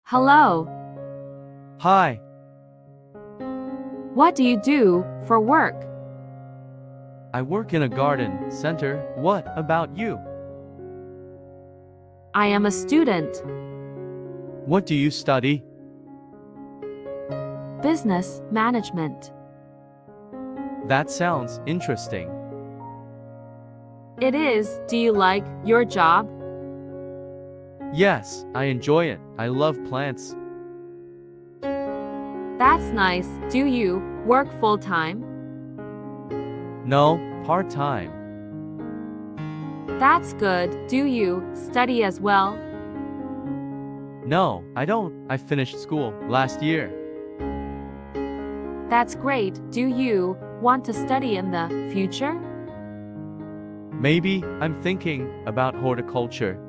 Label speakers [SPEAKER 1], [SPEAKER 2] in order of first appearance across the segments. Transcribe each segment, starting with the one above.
[SPEAKER 1] Hello.
[SPEAKER 2] Hi,
[SPEAKER 1] What do you do for work?
[SPEAKER 2] I work in a garden center. What about you?
[SPEAKER 1] I am a student.
[SPEAKER 2] What do you study?
[SPEAKER 1] Business management.
[SPEAKER 2] That sounds interesting.
[SPEAKER 1] It is. Do you like your job?
[SPEAKER 2] Yes, I enjoy it. I love plants.
[SPEAKER 1] That's nice. Do you work full time?
[SPEAKER 2] No, part-time.
[SPEAKER 1] That's good. Do you study as well?
[SPEAKER 2] No, I don't. I finished school last year.
[SPEAKER 1] That's great. Do you want to study in the future?
[SPEAKER 2] Maybe I'm thinking about horticulture.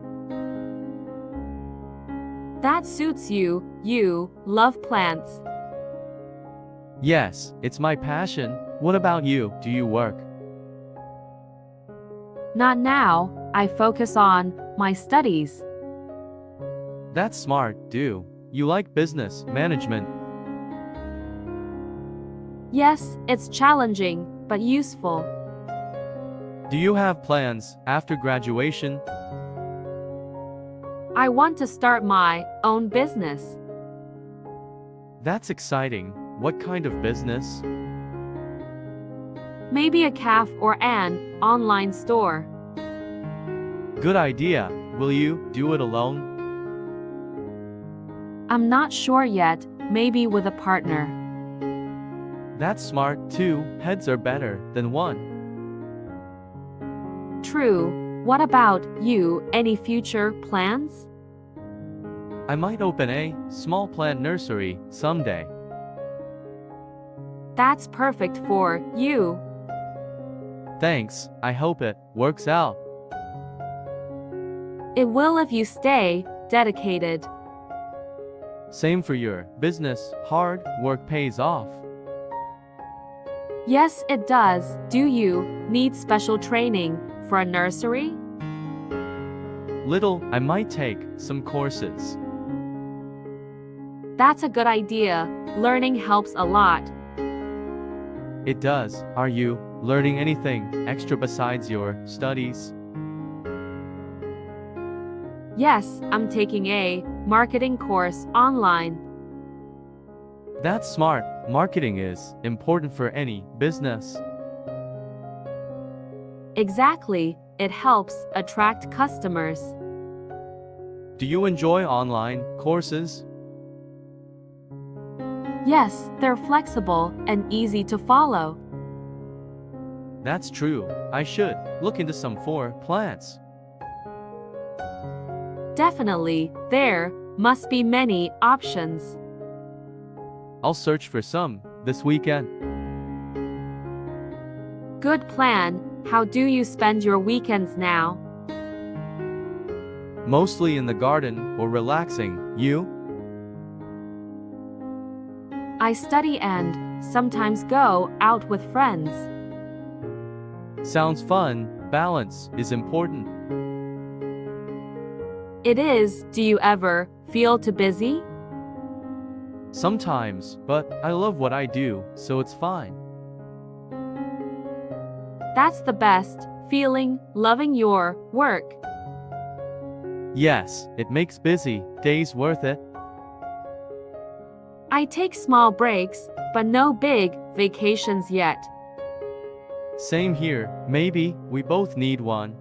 [SPEAKER 1] That suits you. You love plants.
[SPEAKER 2] Yes, it's my passion. What about you? Do you work?
[SPEAKER 1] Not now. I focus on my studies.
[SPEAKER 2] That's smart, do. You like business management.
[SPEAKER 1] Yes, it's challenging, but useful.
[SPEAKER 2] Do you have plans after graduation?
[SPEAKER 1] I want to start my own business.
[SPEAKER 2] That's exciting. What kind of business?
[SPEAKER 1] Maybe a cafe or an online store.
[SPEAKER 2] Good idea. Will you do it alone?
[SPEAKER 1] I'm not sure yet, maybe with a partner.
[SPEAKER 2] That's smart. Two heads are better than one.
[SPEAKER 1] True. What about you? Any future plans?
[SPEAKER 2] I might open a small plant nursery someday.
[SPEAKER 1] That's perfect for you.
[SPEAKER 2] Thanks. I hope it works out.
[SPEAKER 1] It will if you stay dedicated.
[SPEAKER 2] Same for your business. Hard work pays off.
[SPEAKER 1] Yes, it does. Do you need special training for a nursery?
[SPEAKER 2] Little, I might take some courses.
[SPEAKER 1] That's a good idea. Learning helps a lot.
[SPEAKER 2] It does. Are you learning anything extra besides your studies?
[SPEAKER 1] Yes, I'm taking a marketing course online.
[SPEAKER 2] That's smart. Marketing is important for any business.
[SPEAKER 1] Exactly, it helps attract customers.
[SPEAKER 2] Do you enjoy online courses?
[SPEAKER 1] Yes, they're flexible and easy to follow.
[SPEAKER 2] That's true. I should look into some for plants.
[SPEAKER 1] Definitely, there must be many options.
[SPEAKER 2] I'll search for some this weekend.
[SPEAKER 1] Good plan. How do you spend your weekends now?
[SPEAKER 2] Mostly in the garden or relaxing. You?
[SPEAKER 1] I study and sometimes go out with friends.
[SPEAKER 2] Sounds fun. Balance is important.
[SPEAKER 1] It is. Do you ever feel too busy?
[SPEAKER 2] Sometimes, but I love what I do, so it's fine.
[SPEAKER 1] That's the best feeling, loving your work.
[SPEAKER 2] Yes, it makes busy days worth it.
[SPEAKER 1] I take small breaks, but no big vacations yet.
[SPEAKER 2] Same here. Maybe we both need one.